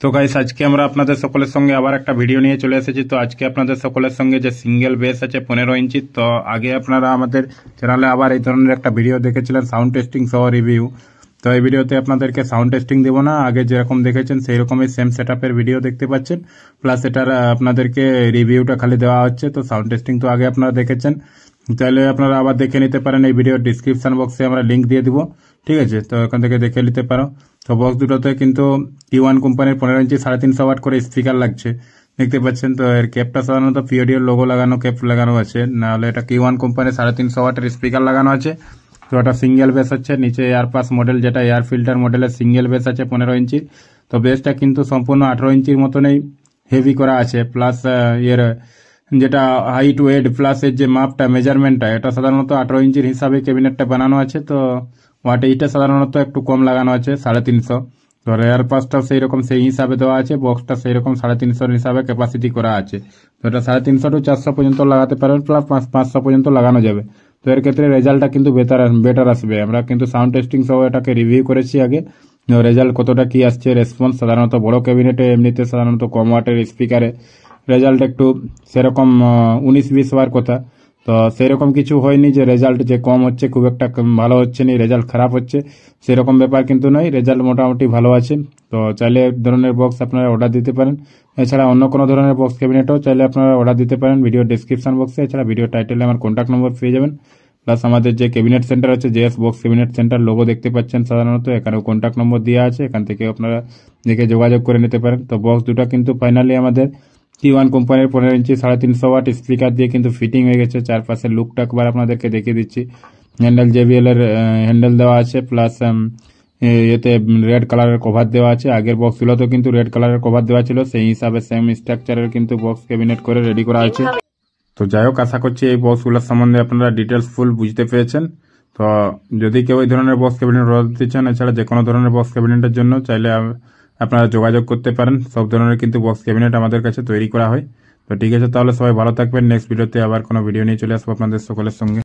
তো গাইস আজকে আমরা আপনাদের সকলের সঙ্গে আবার একটা ভিডিও নিয়ে চলে এসেছি। তো আজকে আপনাদের সকলের সঙ্গে যে সিঙ্গেল বেস আছে 15 ইঞ্চি, তো আগে আপনারা আমাদের চ্যানেলে আবার এই ধরনের একটা ভিডিও দেখেছিলেন সাউন্ড টেস্টিং সহ রিভিউ। তো এই ভিডিওতে আপনাদেরকে সাউন্ড টেস্টিং দেবো না, আগে যেরকম দেখেছেন সেই রকমই সেম সেটআপের ভিডিও দেখতে পাচ্ছেন, প্লাস এটার আপনাদেরকে রিভিউটা খালি দেওয়া হচ্ছে। তো সাউন্ড টেস্টিং তো আগে আপনারা দেখেছেন, তাহলে আপনারা আবার দেখে নিতে পারেন। এই ভিডিওর ডিসক্রিপশন বক্সে আমরা লিঙ্ক দিয়ে দিব, ঠিক আছে? তো এখান থেকে দেখে নিতে পারো। তো বক্স দুটোতে কিন্তু T1 কোম্পানির 15 ইঞ্চি 350 ওয়াট করে স্পিকার লাগছে, দেখতে পাচ্ছেন। তো এর ক্যাপটা সাধারণত পিওডিওর লোগো লাগানো ক্যাপ লাগানো আছে, নাহলে এটা T1 কোম্পানির 350 ওয়াটের স্পিকার লাগানো আছে। তো এটা সিঙ্গেল বেস হচ্ছে, নিচে এয়ারপাস মডেল যেটা এয়ার ফিল্টার মডেলের সিঙ্গেল বেস আছে 15 ইঞ্চি। তো বেসটা কিন্তু সম্পূর্ণ 18 ইঞ্চির মতনই হেভি করা আছে, প্লাস এর যেটা হাইট ওয়েট প্লাস এর যে মাপটা মেজারমেন্টটা, এটা সাধারণত 18 ইঞ্চির হিসাবে ক্যাবিনেটটা বানানো আছে। তো ওয়াট এইটা সাধারণত একটু কম লাগানো আছে 350। তো রেয়ার পাসটাও সেই রকম সেই হিসাবে দেওয়া আছে, বক্সটা সেই রকম 350 হিসাবে ক্যাপাসিটি করা আছে। তো এটা 350 টু 400 পর্যন্ত লাগাতে পারবেন, প্লাস 500 পর্যন্ত লাগানো যাবে। তো এর ক্ষেত্রে রেজাল্টটা কিন্তু বেটার আসবে। আমরা কিন্তু সাউন্ড টেস্টিং সহ এটাকে রিভিউ করেছি আগে, রেজাল্ট কতটা কি আসছে রেসপন্স। সাধারণত বড় ক্যাবিনেটে এমনিতে সাধারণত কম ওয়াটের স্পিকারে রেজাল্ট একটু সেরকম 19-20 হওয়ার কথা। তো সেরকম কিছু হয়নি যে রেজাল্ট যে কম হচ্ছে, খুব একটা ভালো হচ্ছে না, রেজাল্ট খারাপ হচ্ছে, সেরকম ব্যাপার কিন্তু নয়, রেজাল্ট মোটামুটি ভালো আছে। তো চাইলে এক ধরনের বক্স আপনারা অর্ডার দিতে পারেন। এছাড়া অন্য কোনো ধরনের বক্স ক্যাবিনেটও চাইলে আপনারা অর্ডার দিতে পারেন ভিডিও ডেসক্রিপশন বক্সে। এছাড়া ভিডিও টাইটেলে আমার কন্ট্যাক্ট নম্বর পেয়ে যাবেন, প্লাস আমাদের যে ক্যাবিনেট সেন্টার আছে JS box cabinet centre logo দেখতে পাচ্ছেন সাধারণত, এখানেও কন্ট্যাক্ট নম্বর দেওয়া আছে, এখান থেকে আপনারা দেখে যোগাযোগ করে নিতে পারেন। তো বক্স দুটো কিন্তু ফাইনালি আমাদের T1 কোম্পানির 15 ইঞ্চি 350 ওয়াট স্পিকার দিয়ে কিন্তু ফিটিং হয়ে গেছে। চারপাশের লুকটা একবার আপনাদেরকে দেখিয়ে দিচ্ছি। হ্যান্ডেল JBL এর হ্যান্ডেল দেওয়া আছে, প্লাস এতে রেড কালারের কভার দেওয়া আছে। আগের বক্সগুলোতেও কিন্তু রেড কালারের কভার দেওয়া ছিল, সেই হিসাবে সেম স্ট্রাকচারের কিন্তু বক্স ক্যাবিনেট করে রেডি করা আছে। তো যাই হোক, আশা করছি এই বক্সগুলোর সম্বন্ধে আপনারা ডিটেলস ফুল বুঝতে পেরেছেন। তো যদি কেউ এই ধরনের বক্স ক্যাবিনেট অর্ডার দিতে চান, এছাড়া যে কোনো ধরনের বক্স ক্যাবিনেটের জন্য চাইলে আপনারা যোগাযোগ করতে পারেন। সব ধরনের কিন্তু বক্স ক্যাবিনেট আমাদের কাছে তৈরি করা হয়। তো ঠিক আছে, তাহলে সবাই ভালো থাকবেন। নেক্সট ভিডিওতে আবার কোনো ভিডিও নিয়ে চলে আসবো আপনাদের সকলের সঙ্গে।